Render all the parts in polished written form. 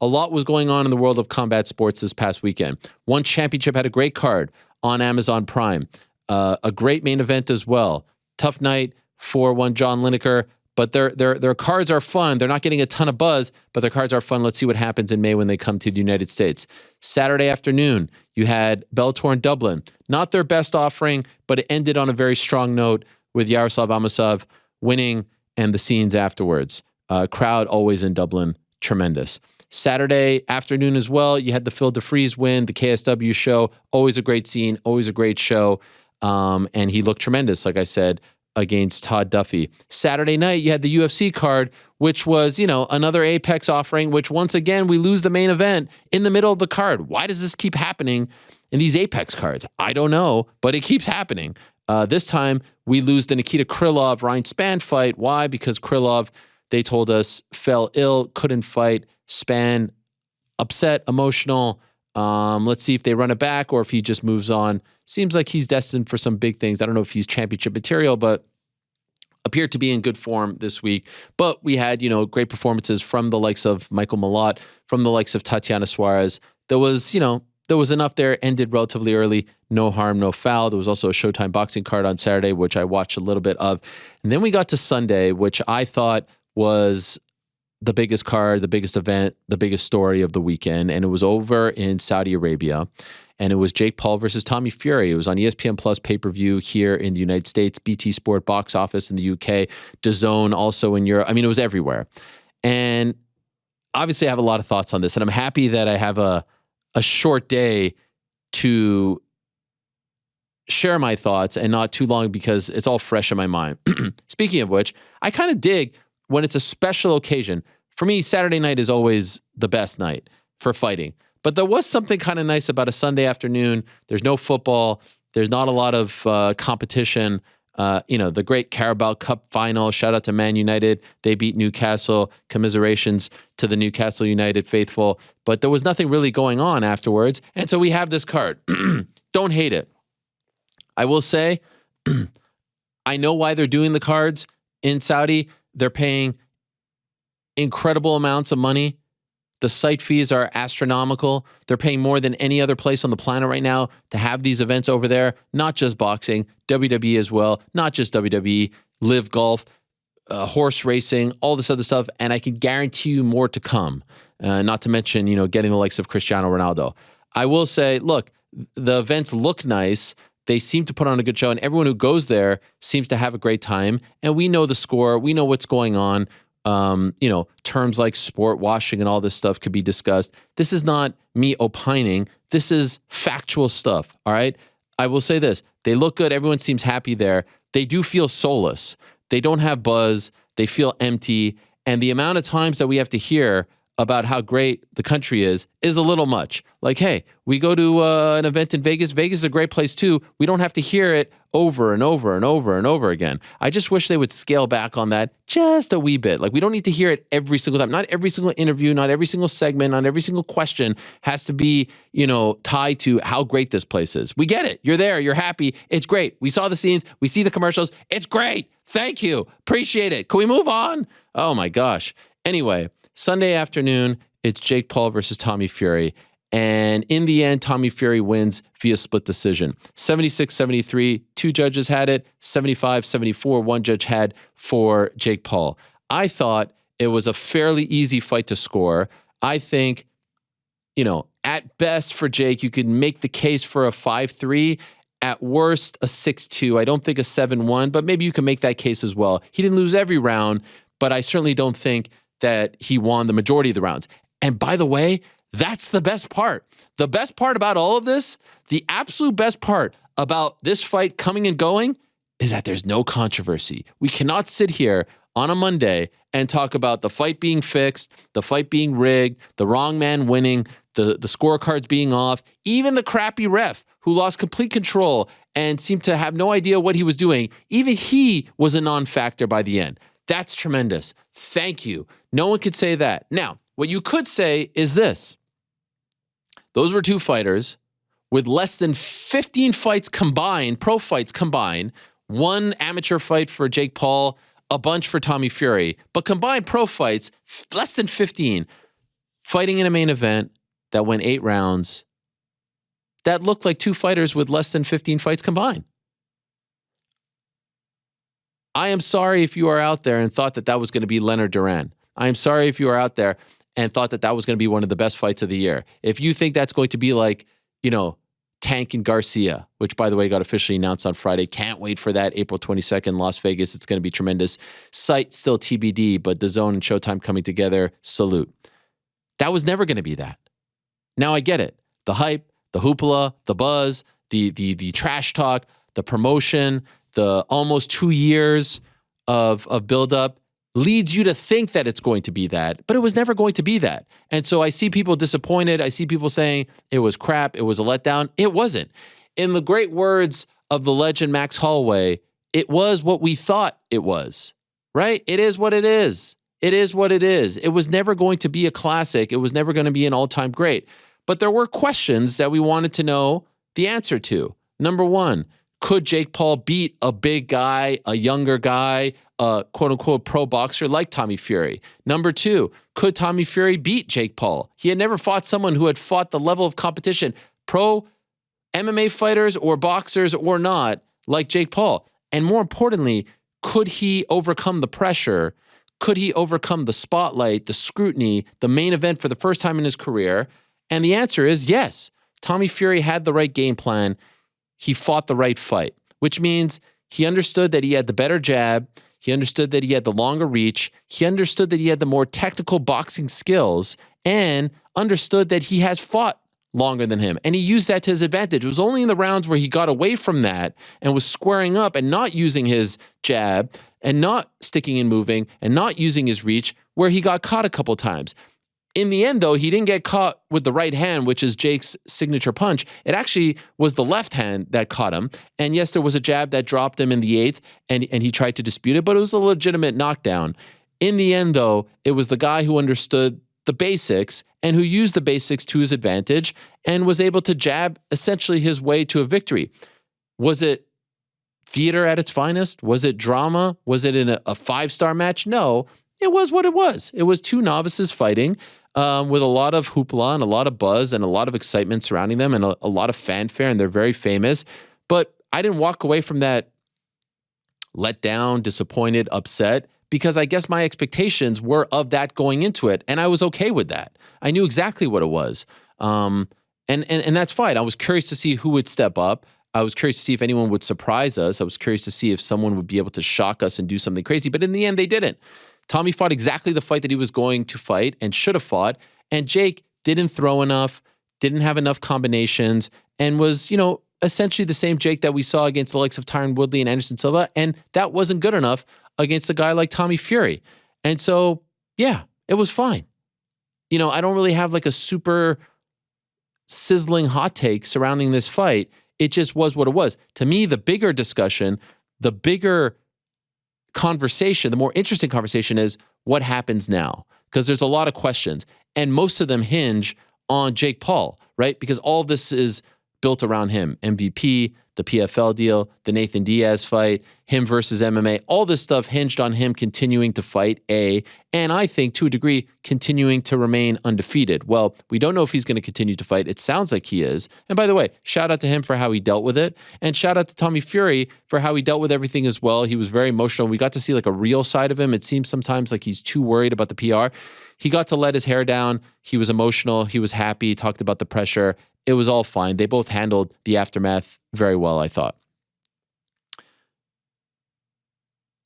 A lot was going on in the world of combat sports this past weekend. One Championship had a great card on Amazon Prime. A great main event as well. Tough night for one John Lineker, but their cards are fun. They're not getting a ton of buzz, but their cards are fun. Let's see what happens in May when they come to the United States. Saturday afternoon, you had Bellator in Dublin. Not their best offering, but it ended on a very strong note with Yaroslav Amosov winning and the scenes afterwards. Crowd always in Dublin, tremendous. Saturday afternoon as well, you had the Phil DeFries win, the KSW show. Always a great scene, always a great show. And he looked tremendous, like I said, against Todd Duffy. Saturday night, you had the UFC card, which was, another Apex offering, which once again, we lose the main event in the middle of the card. Why does this keep happening in these Apex cards? I don't know, but it keeps happening. This time, we lose the Nikita Krylov-Ryan Spann fight. Why? Because Krylov, they told us, fell ill, couldn't fight. Spann, upset, emotional. Let's see if they run it back or if he just moves on. Seems like he's destined for some big things. I don't know if he's championship material, but appeared to be in good form this week. But we had, great performances from the likes of Michael Malott, from the likes of Tatiana Suarez. There was enough there, ended relatively early. No harm, no foul. There was also a Showtime boxing card on Saturday, which I watched a little bit of. And then we got to Sunday, which I thought was the biggest card, the biggest event, the biggest story of the weekend. And it was over in Saudi Arabia. And it was Jake Paul versus Tommy Fury. It was on ESPN Plus pay-per-view here in the United States, BT Sport box office in the UK, DAZN also in Europe. I mean, it was everywhere. And obviously I have a lot of thoughts on this. And I'm happy that I have a short day to share my thoughts and not too long because it's all fresh in my mind. Speaking of which, I kind of dig when it's a special occasion. For me, Saturday night is always the best night for fighting. But there was something kind of nice about a Sunday afternoon. There's no football. There's not a lot of competition. The great Carabao Cup final. Shout out to Man United. They beat Newcastle. Commiserations to the Newcastle United faithful. But there was nothing really going on afterwards. And so we have this card. Don't hate it. I will say, I know why they're doing the cards in Saudi. They're paying incredible amounts of money. The site fees are astronomical. They're paying more than any other place on the planet right now to have these events over there. Not just boxing, WWE as well. Not just WWE, Live Golf, horse racing, all this other stuff. And I can guarantee you more to come. Not to mention, getting the likes of Cristiano Ronaldo. I will say, look, the events look nice. They seem to put on a good show, and everyone who goes there seems to have a great time. And we know the score. We know what's going on. Terms like sport washing and all this stuff could be discussed. This is not me opining. This is factual stuff, all right? I will say this. They look good. Everyone seems happy there. They do feel soulless. They don't have buzz. They feel empty. And the amount of times that we have to hear about how great the country is a little much. Like, hey, we go to an event in Vegas. Vegas is a great place too. We don't have to hear it over and over and over and over again. I just wish they would scale back on that just a wee bit. Like, we don't need to hear it every single time. Not every single interview, not every single segment, not every single question has to be, tied to how great this place is. We get it. You're there. You're happy. It's great. We saw the scenes. We see the commercials. It's great. Thank you. Appreciate it. Can we move on? Oh my gosh. Anyway, Sunday afternoon, it's Jake Paul versus Tommy Fury. And in the end, Tommy Fury wins via split decision. 76-73, two judges had it. 75-74, one judge had for Jake Paul. I thought it was a fairly easy fight to score. I think, at best for Jake, you could make the case for a 5-3. At worst, a 6-2. I don't think a 7-1, but maybe you can make that case as well. He didn't lose every round, but I certainly don't think that he won the majority of the rounds. And by the way, that's the best part. The best part about all of this, the absolute best part about this fight coming and going is that there's no controversy. We cannot sit here on a Monday and talk about the fight being fixed, the fight being rigged, the wrong man winning, the scorecards being off, even the crappy ref who lost complete control and seemed to have no idea what he was doing. Even he was a non-factor by the end. That's tremendous. Thank you. No one could say that. Now, what you could say is this. Those were two fighters with less than 15 fights combined, pro fights combined, one amateur fight for Jake Paul, a bunch for Tommy Fury, but combined pro fights, less than 15. fighting in a main event that went 8 rounds that looked like 2 fighters with less than 15 fights combined. I am sorry if you are out there and thought that was going to be Leonard Duran. I am sorry if you are out there and thought that was going to be one of the best fights of the year. If you think that's going to be like, Tank and Garcia, which, by the way, got officially announced on Friday. Can't wait for that. April 22nd, Las Vegas. It's going to be tremendous. Site still TBD, but DAZN and Showtime coming together. Salute. That was never going to be that. Now I get it. The hype, the hoopla, the buzz, the trash talk, the promotion, the almost 2 years of buildup leads you to think that it's going to be that, but it was never going to be that. And so I see people disappointed. I see people saying it was crap. It was a letdown. It wasn't. In the great words of the legend Max Holloway, it was what we thought it was, right? It is what it is. It is what it is. It was never going to be a classic. It was never going to be an all-time great. But there were questions that we wanted to know the answer to. Number one, could Jake Paul beat a big guy, a younger guy, a quote-unquote pro boxer like Tommy Fury? Number two, could Tommy Fury beat Jake Paul? He had never fought someone who had fought the level of competition, pro MMA fighters or boxers or not, like Jake Paul. And more importantly, could he overcome the pressure? Could he overcome the spotlight, the scrutiny, the main event for the first time in his career? And the answer is yes. Tommy Fury had the right game plan. He fought the right fight, which means he understood that he had the better jab. He understood that he had the longer reach. He understood that he had the more technical boxing skills and understood that he has fought longer than him. And he used that to his advantage. It was only in the rounds where he got away from that and was squaring up and not using his jab and not sticking and moving and not using his reach where he got caught a couple times. In the end, though, he didn't get caught with the right hand, which is Jake's signature punch. It actually was the left hand that caught him. And yes, there was a jab that dropped him in the 8th, and he tried to dispute it, but it was a legitimate knockdown. In the end, though, it was the guy who understood the basics and who used the basics to his advantage and was able to jab essentially his way to a victory. Was it theater at its finest? Was it drama? Was it in a 5-star match? No, it was what it was. It was 2 novices fighting. With a lot of hoopla and a lot of buzz and a lot of excitement surrounding them and a lot of fanfare, and they're very famous. But I didn't walk away from that let down, disappointed, upset, because I guess my expectations were of that going into it, and I was okay with that. I knew exactly what it was. And that's fine. I was curious to see who would step up. I was curious to see if anyone would surprise us. I was curious to see if someone would be able to shock us and do something crazy. But in the end, they didn't. Tommy fought exactly the fight that he was going to fight and should have fought. And Jake didn't throw enough, didn't have enough combinations, and was, essentially the same Jake that we saw against the likes of Tyron Woodley and Anderson Silva. And that wasn't good enough against a guy like Tommy Fury. And so, yeah, it was fine. I don't really have like a super sizzling hot take surrounding this fight. It just was what it was. To me, the bigger discussion, the bigger conversation, the more interesting conversation is what happens now, because there's a lot of questions and most of them hinge on Jake Paul, right? Because all of this is built around him. MVP, the PFL deal, the Nathan Diaz fight, him versus MMA, all this stuff hinged on him continuing to fight, and I think to a degree continuing to remain undefeated. Well, we don't know if he's going to continue to fight. It sounds like he is. And by the way, shout out to him for how he dealt with it, and shout out to Tommy Fury for how he dealt with everything as well. He was very emotional. We got to see like a real side of him. It seems sometimes like he's too worried about the PR. He got to let his hair down. He was emotional. He was happy. He talked about the pressure. It was all fine. They both handled the aftermath very well, I thought.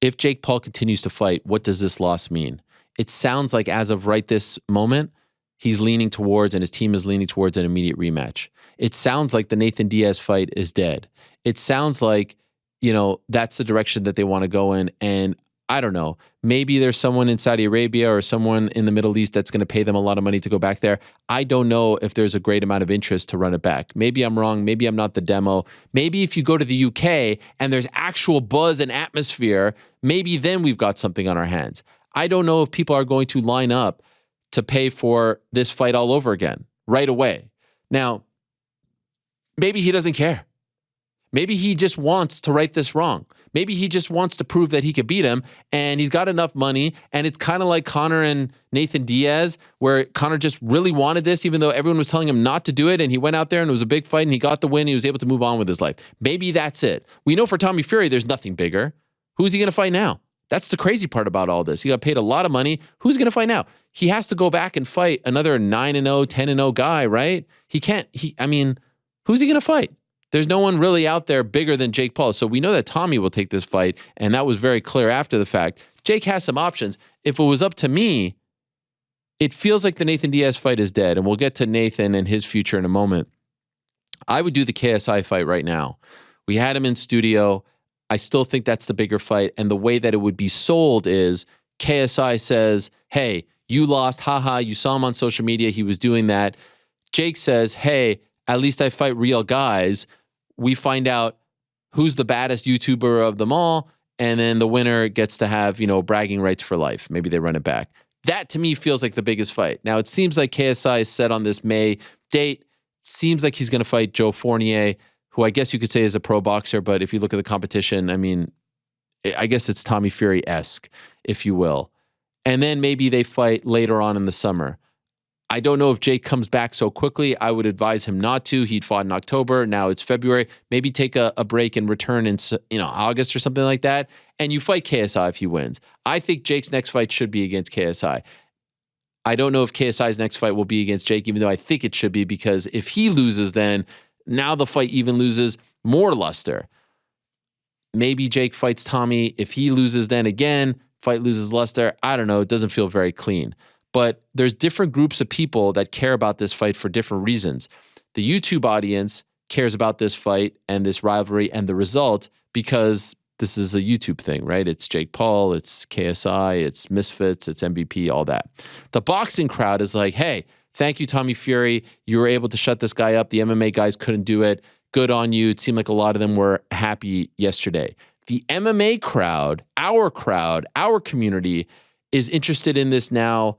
If Jake Paul continues to fight, what does this loss mean? It sounds like as of right this moment, he's leaning towards and his team is leaning towards an immediate rematch. It sounds like the Nathan Diaz fight is dead. It sounds like, that's the direction that they want to go in. And I don't know, maybe there's someone in Saudi Arabia or someone in the Middle East that's going to pay them a lot of money to go back there. I don't know if there's a great amount of interest to run it back. Maybe I'm wrong. Maybe I'm not the demo. Maybe if you go to the UK and there's actual buzz and atmosphere, maybe then we've got something on our hands. I don't know if people are going to line up to pay for this fight all over again right away. Now, maybe he doesn't care. Maybe he just wants to right this wrong. Maybe he just wants to prove that he could beat him, and he's got enough money. And it's kind of like Conor and Nathan Diaz, where Conor just really wanted this, even though everyone was telling him not to do it. And he went out there and it was a big fight and he got the win. He was able to move on with his life. Maybe that's it. We know for Tommy Fury, there's nothing bigger. Who's he going to fight now? That's the crazy part about all this. He got paid a lot of money. Who's going to fight now? He has to go back and fight another 9-0, 10-0 guy, right? He can't. Who's he going to fight? There's no one really out there bigger than Jake Paul. So we know that Tommy will take this fight, and that was very clear after the fact. Jake has some options. If it was up to me, it feels like the Nathan Diaz fight is dead, and we'll get to Nathan and his future in a moment. I would do the KSI fight right now. We had him in studio. I still think that's the bigger fight, and the way that it would be sold is KSI says, hey, you lost, haha, you saw him on social media, he was doing that. Jake says, hey, at least I fight real guys. We find out who's the baddest YouTuber of them all, and then the winner gets to have, bragging rights for life. Maybe they run it back. That, to me, feels like the biggest fight. Now, it seems like KSI is set on this May date. Seems like he's going to fight Joe Fournier, who I guess you could say is a pro boxer, but if you look at the competition, I guess it's Tommy Fury-esque, if you will. And then maybe they fight later on in the summer. I don't know if Jake comes back so quickly. I would advise him not to. He'd fought in October. Now it's February. Maybe take a break and return in August or something like that. And you fight KSI if he wins. I think Jake's next fight should be against KSI. I don't know if KSI's next fight will be against Jake, even though I think it should be, because if he loses, then now the fight even loses more luster. Maybe Jake fights Tommy. If he loses, then again, fight loses luster. I don't know. It doesn't feel very clean. But there's different groups of people that care about this fight for different reasons. The YouTube audience cares about this fight and this rivalry and the result because this is a YouTube thing, right? It's Jake Paul, it's KSI, it's Misfits, it's MVP, all that. The boxing crowd is like, hey, thank you, Tommy Fury. You were able to shut this guy up. The MMA guys couldn't do it. Good on you. It seemed like a lot of them were happy yesterday. The MMA crowd, our community is interested in this now,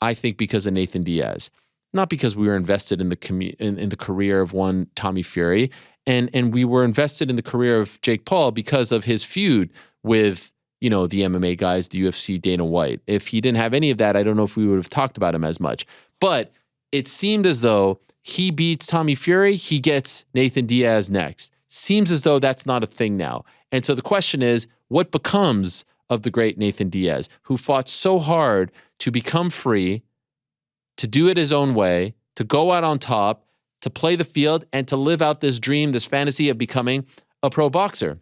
I think, because of Nathan Diaz, not because we were invested in the career of one Tommy Fury, and we were invested in the career of Jake Paul because of his feud with the MMA guys, the UFC, Dana White. If he didn't have any of that, I don't know if we would have talked about him as much. But it seemed as though he beats Tommy Fury, he gets Nathan Diaz next. Seems as though that's not a thing now. And so the question is, what becomes of the great Nathan Diaz, who fought so hard to become free, to do it his own way, to go out on top, to play the field, and to live out this dream, this fantasy of becoming a pro boxer?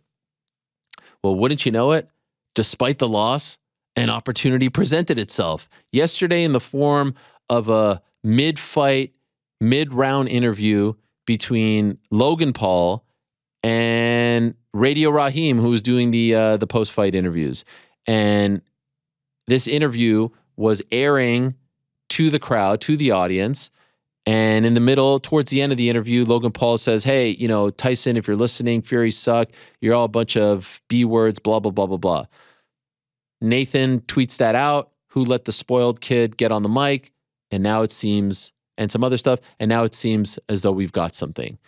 Well, wouldn't you know it? Despite the loss, an opportunity presented itself. Yesterday, in the form of a mid-fight, mid-round interview between Logan Paul and Radio Raheem, who was doing the post-fight interviews. And this interview was airing to the crowd, to the audience. And in the middle, towards the end of the interview, Logan Paul says, hey, Tyson, if you're listening, Fury suck. You're all a bunch of B words, blah, blah, blah, blah, blah. Nathan tweets that out. Who let the spoiled kid get on the mic? And now it seems, and some other stuff, and now it seems as though we've got something.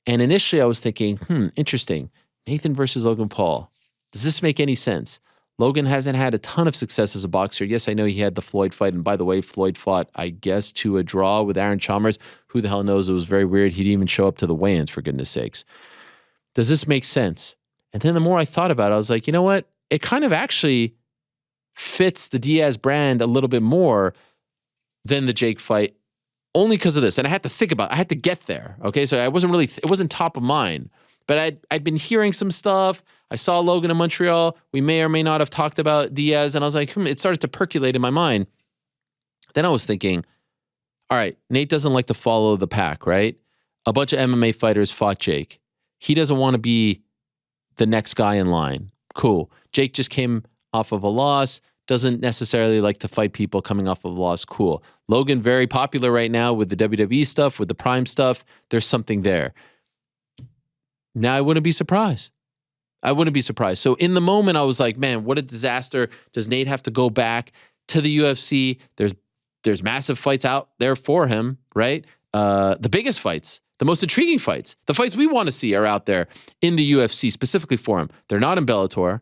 And initially I was thinking, interesting. Nathan versus Logan Paul. Does this make any sense? Logan hasn't had a ton of success as a boxer. Yes, I know he had the Floyd fight. And by the way, Floyd fought, I guess, to a draw with Aaron Chalmers. Who the hell knows? It was very weird. He didn't even show up to the weigh-ins, for goodness sakes. Does this make sense? And then the more I thought about it, I was like, you know what? It kind of actually fits the Diaz brand a little bit more than the Jake fight, only because of this. And I had to think about it. I had to get there. Okay, so it wasn't top of mind. But I'd been hearing some stuff. I saw Logan in Montreal. We may or may not have talked about Diaz. And I was like, it started to percolate in my mind. Then I was thinking, all right, Nate doesn't like to follow the pack, right? A bunch of MMA fighters fought Jake. He doesn't want to be the next guy in line. Cool. Jake just came off of a loss. Doesn't necessarily like to fight people coming off of a loss. Cool. Logan, very popular right now with the WWE stuff, with the Prime stuff. There's something there. Now I wouldn't be surprised. So in the moment, I was like, man, what a disaster. Does Nate have to go back to the UFC? There's massive fights out there for him, right? The biggest fights The most intriguing fights, the fights we want to see, are out there in the UFC specifically for him. They're not in Bellator.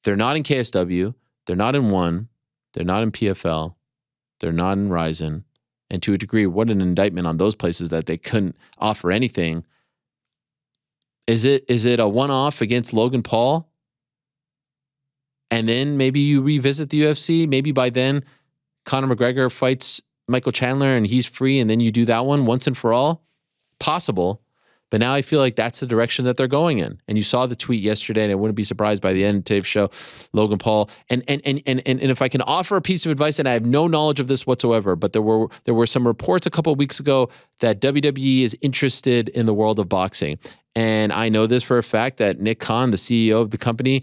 They're not in KSW. They're not in ONE. They're not in PFL. They're not in Ryzen. And to a degree, what an indictment on those places that they couldn't offer anything. Is it a one-off against Logan Paul? And then maybe you revisit the UFC. Maybe by then, Conor McGregor fights Michael Chandler and he's free, and then you do that one once and for all? Possible. But now I feel like that's the direction that they're going in. And you saw the tweet yesterday, and I wouldn't be surprised by the end of today's show, Logan Paul. And if I can offer a piece of advice, and I have no knowledge of this whatsoever, but there were some reports a couple of weeks ago that WWE is interested in the world of boxing. And I know this for a fact that Nick Khan, the CEO of the company,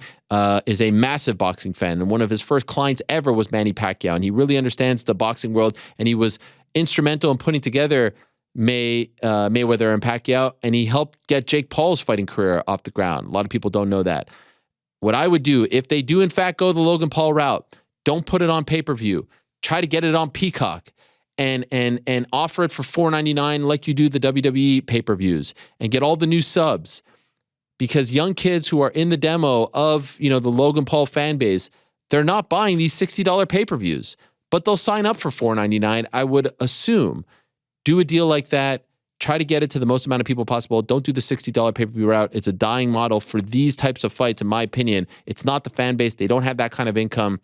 is a massive boxing fan. And one of his first clients ever was Manny Pacquiao. And he really understands the boxing world. And he was instrumental in putting together Mayweather and Pacquiao, and he helped get Jake Paul's fighting career off the ground. A lot of people don't know that. What I would do, if they do in fact go the Logan Paul route, don't put it on pay-per-view. Try to get it on Peacock and offer it for $4.99 like you do the WWE pay-per-views, and get all the new subs. Because young kids who are in the demo of, the Logan Paul fan base, they're not buying these $60 pay-per-views, but they'll sign up for $4.99, I would assume. Do a deal like that. Try to get it to the most amount of people possible. Don't do the $60 pay-per-view route. It's a dying model for these types of fights, in my opinion. It's not the fan base. They don't have that kind of income.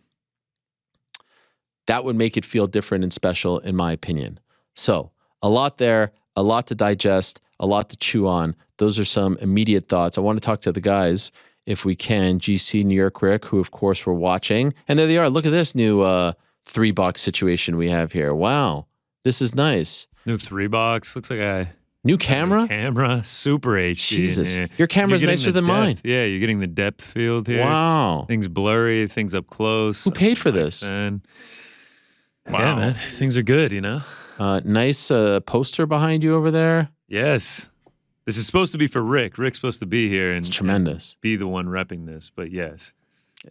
That would make it feel different and special, in my opinion. So, a lot there, a lot to digest, a lot to chew on. Those are some immediate thoughts. I want to talk to the guys, if we can. GC, New York Rick, who, of course, we're watching. And there they are. Look at this new 3-box situation we have here. Wow. This is nice. New 3-box. Looks like a new camera. Super HD. Jesus, your camera's nicer than mine. Yeah, you're getting the depth field here. Wow. Things blurry, things up close. Who paid for this? Wow. Yeah, man. Things are good, Nice poster behind you over there. Yes. This is supposed to be for Rick. Rick's supposed to be here it's tremendous. And be the one repping this. But yes,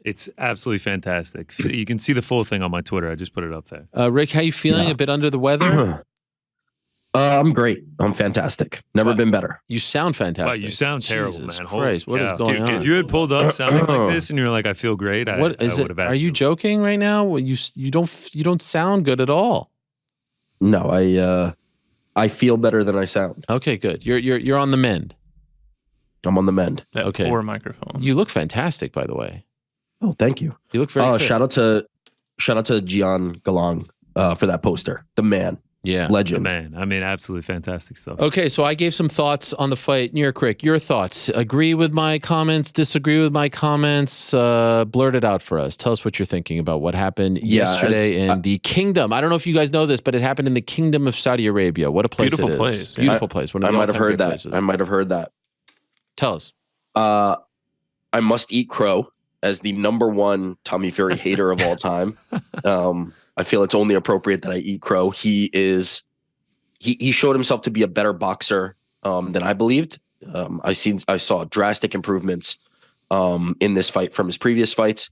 it's absolutely fantastic. You can see the full thing on my Twitter. I just put it up there. Rick, how you feeling? A bit under the weather? I'm great. I'm fantastic. Never been better. You sound fantastic. Wow, you sound terrible, Jesus man. Christ, what is going on? If you had pulled up sounding like this and you were like, I feel great, I would have asked Are you joking right now? Well, you don't sound good at all. No, I feel better than I sound. Okay, good. You're on the mend. I'm on the mend. That poor microphone. You look fantastic, by the way. Oh, thank you. You look very good. Shout out to Gian Galang for that poster. The man. Yeah. Legend. Man, I mean, absolutely fantastic stuff. Okay, so I gave some thoughts on the fight. New York Rick, your thoughts. Agree with my comments, disagree with my comments, blurt it out for us. Tell us what you're thinking about what happened yesterday in the kingdom. I don't know if you guys know this, but it happened in the kingdom of Saudi Arabia. What a place it is. Place. Yeah. Beautiful place. I might have heard that. Places. I might have heard that. Tell us. I must eat crow as the #1 Tommy Fury hater of all time. I feel it's only appropriate that I eat crow. He showed himself to be a better boxer than I believed. I saw drastic improvements in this fight from his previous fights.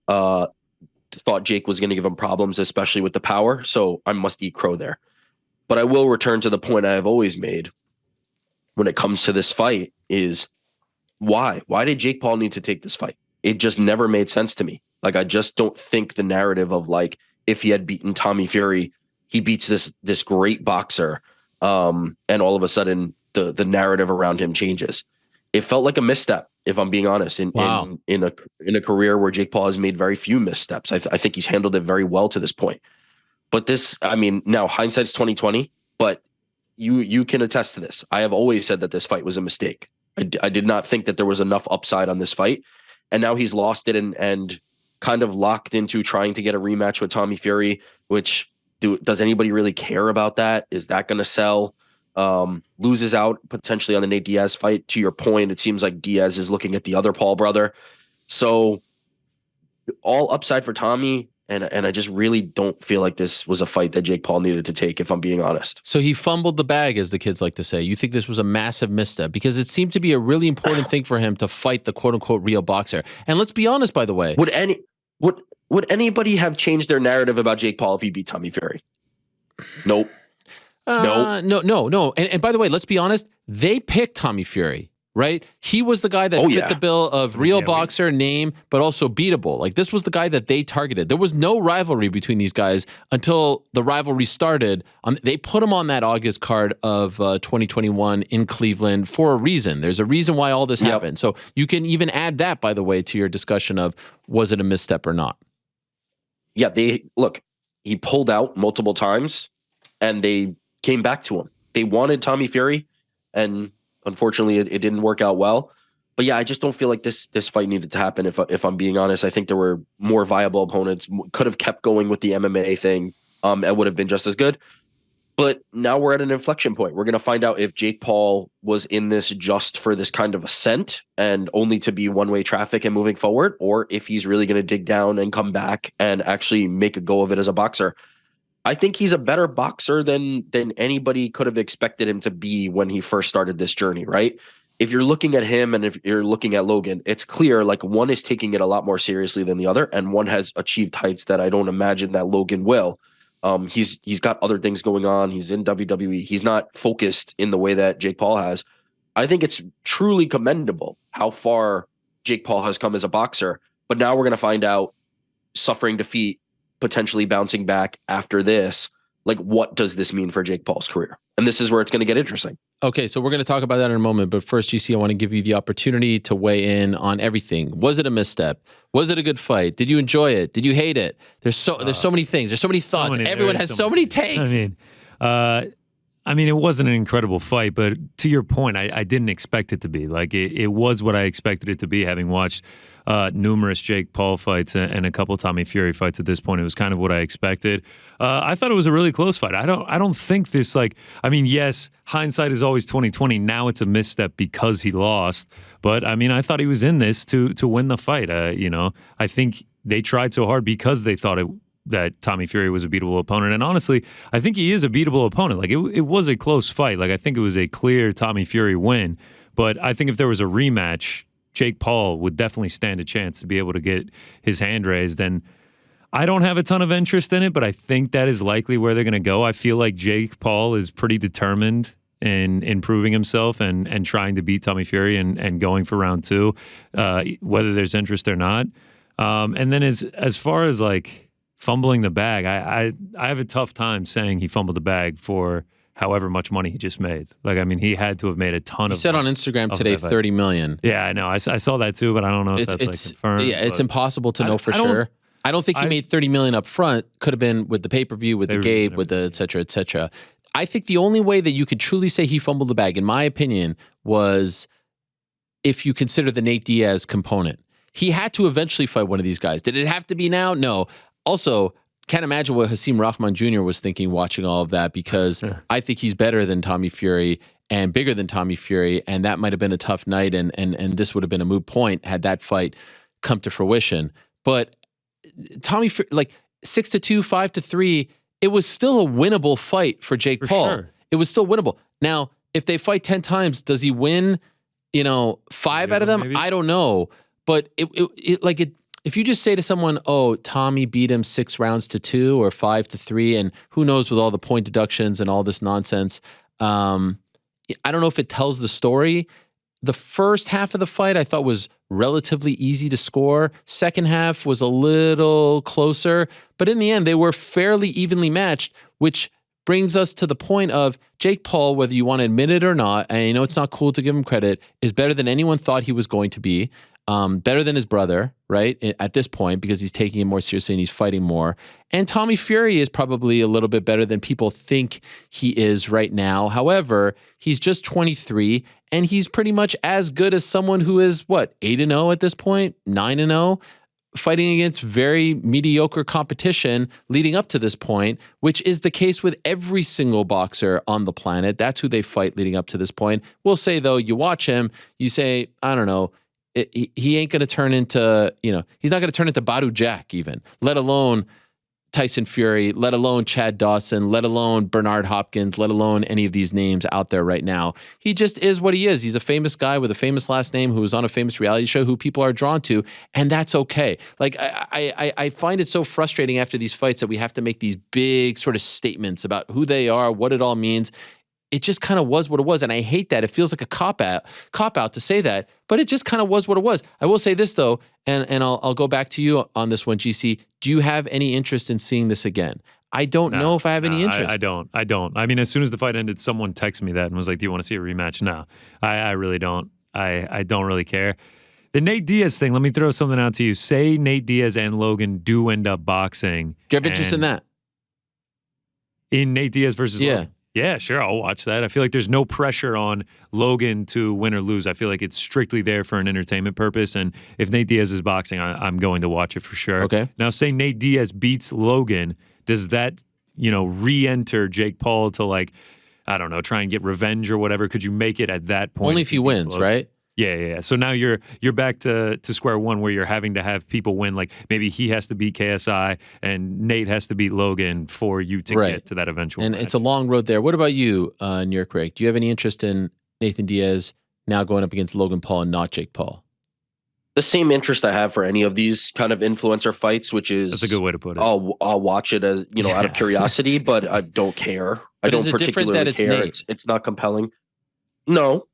Thought Jake was going to give him problems, especially with the power. So I must eat crow there. But I will return to the point I have always made when it comes to this fight is why? Why did Jake Paul need to take this fight? It just never made sense to me. Like, I just don't think the narrative of like, if he had beaten Tommy Fury, he beats this great boxer, and all of a sudden the narrative around him changes. It felt like a misstep, if I'm being honest, in a career where Jake Paul has made very few missteps. I think he's handled it very well to this point. But this, I mean, now hindsight's 2020, but you can attest to this. I have always said that this fight was a mistake. I did not think that there was enough upside on this fight, and now he's lost it and kind of locked into trying to get a rematch with Tommy Fury, which does anybody really care about that? Is that going to sell? Loses out potentially on the Nate Diaz fight. To your point, it seems like Diaz is looking at the other Paul brother. So all upside for Tommy, and I just really don't feel like this was a fight that Jake Paul needed to take, if I'm being honest. So he fumbled the bag, as the kids like to say. You think this was a massive misstep? Because it seemed to be a really important thing for him to fight the quote-unquote real boxer. And let's be honest, by the way. Would anybody have changed their narrative about Jake Paul if he beat Tommy Fury? Nope. No. And by the way, let's be honest. they picked Tommy Fury, right? He was the guy that fit the bill of real boxer, name, but also beatable. Like, this was the guy that they targeted. There was no rivalry between these guys until the rivalry started. They put him on that August card of 2021 in Cleveland for a reason. There's a reason why all this happened. So you can even add that, by the way, to your discussion of was it a misstep or not? Yeah, he pulled out multiple times and they came back to him. They wanted Tommy Fury, and unfortunately, it didn't work out well. But yeah, I just don't feel like this fight needed to happen. If I'm being honest, I think there were more viable opponents. Could have kept going with the MMA thing. It would have been just as good. But now we're at an inflection point. We're going to find out if Jake Paul was in this just for this kind of ascent and only to be one-way traffic and moving forward, or if he's really going to dig down and come back and actually make a go of it as a boxer. I think he's a better boxer than anybody could have expected him to be when he first started this journey, right? If you're looking at him and if you're looking at Logan, it's clear like one is taking it a lot more seriously than the other, and one has achieved heights that I don't imagine that Logan will. He's got other things going on. He's in WWE. He's not focused in the way that Jake Paul has. I think it's truly commendable how far Jake Paul has come as a boxer, but now we're going to find out, suffering defeat, potentially bouncing back after this, like, what does this mean for Jake Paul's career? And this is where it's going to get interesting. Okay, so we're going to talk about that in a moment. But first, GC, I want to give you the opportunity to weigh in on everything. Was it a misstep? Was it a good fight? Did you enjoy it? Did you hate it? There's so many things. There's so many thoughts. Everyone has so many takes. I mean, it wasn't an incredible fight, but to your point, I didn't expect it to be. Like, it was what I expected it to be, having watched numerous Jake Paul fights and a couple Tommy Fury fights at this point. It was kind of what I expected. I thought it was a really close fight. I don't think this, like, I mean, yes, hindsight is always 20/20. Now it's a misstep because he lost. But I mean, I thought he was in this to win the fight. I think they tried so hard because they thought that Tommy Fury was a beatable opponent. And honestly, I think he is a beatable opponent. Like, it was a close fight. Like, I think it was a clear Tommy Fury win. But I think if there was a rematch, Jake Paul would definitely stand a chance to be able to get his hand raised. And I don't have a ton of interest in it, but I think that is likely where they're going to go. I feel like Jake Paul is pretty determined in improving himself and trying to beat Tommy Fury and going for round two, whether there's interest or not. And then as far as like fumbling the bag, I have a tough time saying he fumbled the bag for however much money he just made. Like, I mean, he had to have made a ton of. He said on Instagram today, 30 million. Yeah, I know. I saw that too, but I don't know if that's like confirmed. Yeah, it's impossible to know for sure. I don't think he made 30 million up front. Could have been with the pay-per-view, with the Gabe, with the et cetera, et cetera. I think the only way that you could truly say he fumbled the bag, in my opinion, was if you consider the Nate Diaz component. He had to eventually fight one of these guys. Did it have to be now? No. Also, can't imagine what Hasim Rahman Jr. was thinking watching all of that, because I think he's better than Tommy Fury and bigger than Tommy Fury, and that might have been a tough night, and this would have been a moot point had that fight come to fruition. But Tommy Fury, like 6-2, 5-3, it was still a winnable fight for Jake Paul. Sure. It was still winnable. Now, if they fight 10 times, does he win, 5 out of them? Maybe. I don't know. But if you just say to someone, oh, Tommy beat him 6 rounds to 2 or 5-3, and who knows with all the point deductions and all this nonsense, I don't know if it tells the story. The first half of the fight I thought was relatively easy to score. Second half was a little closer, but in the end they were fairly evenly matched, which brings us to the point of Jake Paul, whether you want to admit it or not, and I know it's not cool to give him credit, is better than anyone thought he was going to be. Better than his brother, right, at this point, because he's taking it more seriously and he's fighting more. And Tommy Fury is probably a little bit better than people think he is right now. However, he's just 23, and he's pretty much as good as someone who is, 8-0 at this point, 9-0, fighting against very mediocre competition leading up to this point, which is the case with every single boxer on the planet. That's who they fight leading up to this point. We'll say, though, you watch him, you say, I don't know, he ain't going to turn into, he's not going to turn into Badu Jack even, let alone Tyson Fury, let alone Chad Dawson, let alone Bernard Hopkins, let alone any of these names out there right now. He just is what he is. He's a famous guy with a famous last name who's on a famous reality show who people are drawn to, and that's okay. Like, I find it so frustrating after these fights that we have to make these big sort of statements about who they are, what it all means. it just kind of was what it was. And I hate that. It feels like a cop out to say that, but it just kind of was what it was. I will say this though, and I'll go back to you on this one, GC. Do you have any interest in seeing this again? I don't know if I have any interest. I don't. I mean, as soon as the fight ended, someone texted me that and was like, "Do you want to see a rematch?" No, I really don't. I don't really care. The Nate Diaz thing, let me throw something out to you. Say Nate Diaz and Logan do end up boxing. Do you have interest in that? In Nate Diaz versus Logan? Yeah, sure. I'll watch that. I feel like there's no pressure on Logan to win or lose. I feel like it's strictly there for an entertainment purpose. And if Nate Diaz is boxing, I'm going to watch it for sure. Okay. Now, say Nate Diaz beats Logan. Does that, re-enter Jake Paul to like, I don't know, try and get revenge or whatever? Could you make it at that point? Only if he wins, Logan? right? Yeah. So now you're back to square one where you're having to have people win. Like maybe he has to beat KSI and Nate has to beat Logan for you to get to that eventual And match. it's a long road there. What about you, New Craig? Do you have any interest in Nathan Diaz now going up against Logan Paul and not Jake Paul? The same interest I have for any of these kind of influencer fights, which is That's a good way to put it. I'll watch it as out of curiosity, but I don't care. I don't particularly care. It's not compelling. No.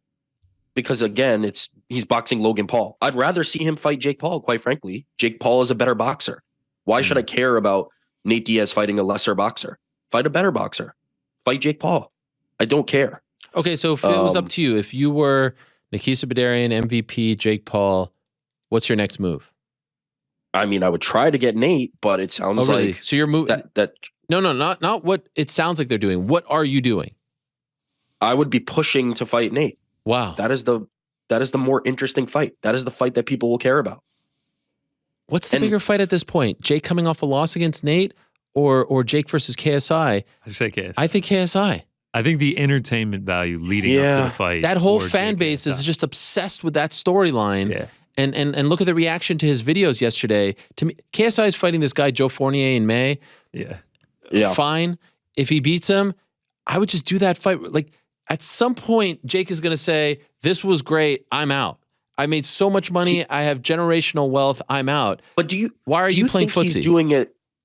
Because again, he's boxing Logan Paul. I'd rather see him fight Jake Paul, quite frankly. Jake Paul is a better boxer. Why should I care about Nate Diaz fighting a lesser boxer? Fight a better boxer. Fight Jake Paul. I don't care. Okay, so if it was up to you, if you were Nikisa Badarian, MVP, Jake Paul, what's your next move? I mean, I would try to get Nate, but it sounds like so you're moving. No, not what it sounds like they're doing. What are you doing? I would be pushing to fight Nate. Wow. That is the more interesting fight. That is the fight that people will care about. What's the bigger fight at this point? Jake coming off a loss against Nate or Jake versus KSI? I say KSI. I think KSI. I think the entertainment value leading up to the fight. That whole fan base is just obsessed with that storyline. Yeah. And look at the reaction to his videos yesterday. To me, KSI is fighting this guy, Joe Fournier, in May. Yeah. Fine. If he beats him, I would just do that fight. Like, at some point, Jake is going to say, this was great, I'm out. I made so much money, I have generational wealth, I'm out. But why are you playing footsie?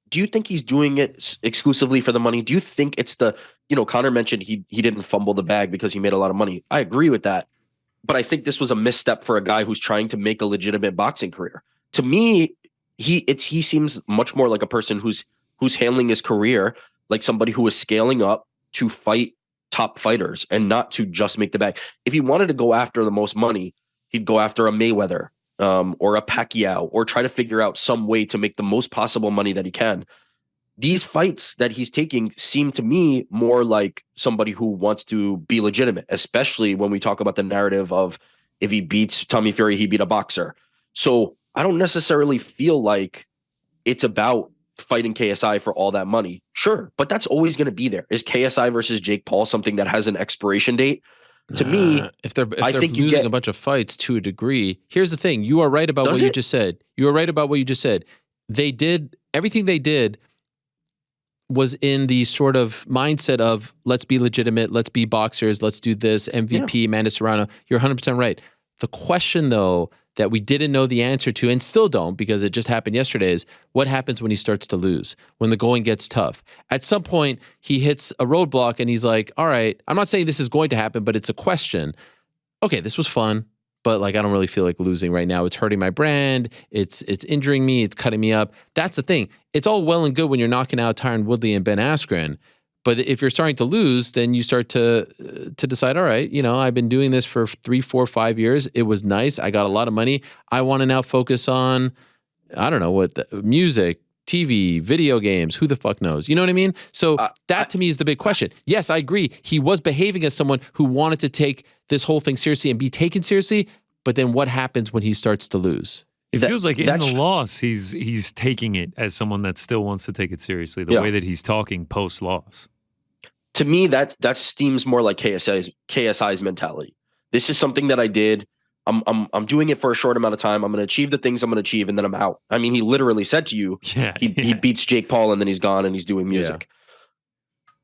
Do you think he's doing it exclusively for the money? Do you think it's Connor mentioned he didn't fumble the bag because he made a lot of money. I agree with that. But I think this was a misstep for a guy who's trying to make a legitimate boxing career. To me, he seems much more like a person who's handling his career like somebody who is scaling up to fight top fighters and not to just make the bag. If he wanted to go after the most money, he'd go after a Mayweather or a Pacquiao or try to figure out some way to make the most possible money that he can. These fights that he's taking seem to me more like somebody who wants to be legitimate, especially when we talk about the narrative of if he beats Tommy Fury, he beat a boxer. So I don't necessarily feel like it's about fighting KSI for all that money. Sure, but that's always going to be there. Is KSI versus Jake Paul something that has an expiration date? To me, if they're losing a bunch of fights to a degree, here's the thing. You are right about what you just said. You are right about what you just said. They did everything they did was in the sort of mindset of let's be legitimate, let's be boxers, let's do this, MVP, Amanda Serrano. You're 100% right. The question, though, that we didn't know the answer to and still don't because it just happened yesterday is what happens when he starts to lose, when the going gets tough. At some point, he hits a roadblock and he's like, all right, I'm not saying this is going to happen, but it's a question. Okay, this was fun, but like I don't really feel like losing right now. It's hurting my brand. It's injuring me. It's cutting me up. That's the thing. It's all well and good when you're knocking out Tyron Woodley and Ben Askren. But if you're starting to lose, then you start to decide, all right, I've been doing this for 3, 4, 5 years. It was nice. I got a lot of money. I want to now focus on, I don't know what, music, TV, video games, who the fuck knows? You know what I mean? So that to me is the big question. Yes, I agree. He was behaving as someone who wanted to take this whole thing seriously and be taken seriously. But then what happens when he starts to lose? It feels like in the loss, he's taking it as someone that still wants to take it seriously. The way that he's talking post-loss. To me, that seems more like KSI's mentality. This is something that I did. I'm doing it for a short amount of time. I'm going to achieve the things I'm going to achieve, and then I'm out. I mean, he literally said to you, he beats Jake Paul, and then he's gone, and he's doing music. Yeah.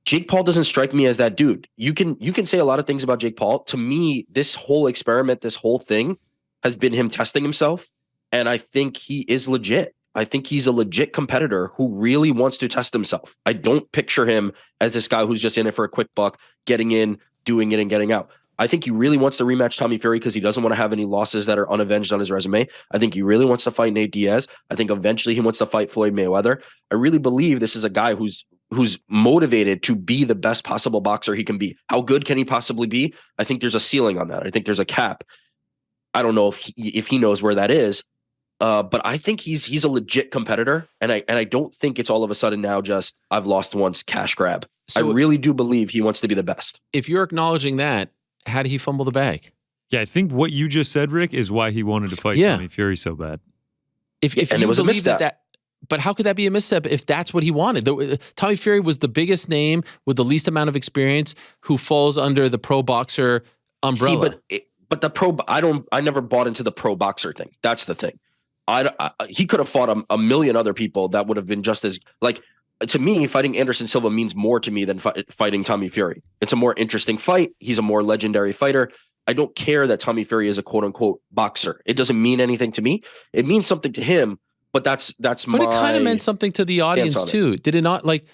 Jake Paul doesn't strike me as that dude. You can say a lot of things about Jake Paul. To me, this whole experiment, this whole thing, has been him testing himself, and I think he is legit. I think he's a legit competitor who really wants to test himself. I don't picture him as this guy who's just in it for a quick buck, getting in, doing it and getting out. I think he really wants to rematch Tommy Fury because he doesn't want to have any losses that are unavenged on his resume. I think he really wants to fight Nate Diaz. I think eventually he wants to fight Floyd Mayweather. I really believe this is a guy who's motivated to be the best possible boxer he can be. How good can he possibly be? I think there's a ceiling on that. I think there's a cap. I don't know if he knows where that is. But I think he's a legit competitor, and I don't think it's all of a sudden now just I've lost once cash grab. So I really do believe he wants to be the best. If you're acknowledging that, how did he fumble the bag? Yeah, I think what you just said, Rick, is why he wanted to fight Tommy Fury so bad. If you believe that, but how could that be a misstep if that's what he wanted? Tommy Fury was the biggest name with the least amount of experience who falls under the pro boxer umbrella. See, but the pro, I never bought into the pro boxer thing. That's the thing. He could have fought a million other people that would have been just as like. To me, fighting Anderson Silva means more to me than fighting Tommy Fury. It's a more interesting fight. He's a more legendary fighter. I don't care that Tommy Fury is a quote unquote boxer. It doesn't mean anything to me. It means something to him, but that's But it kind of meant something to the audience too. Did it not? Like,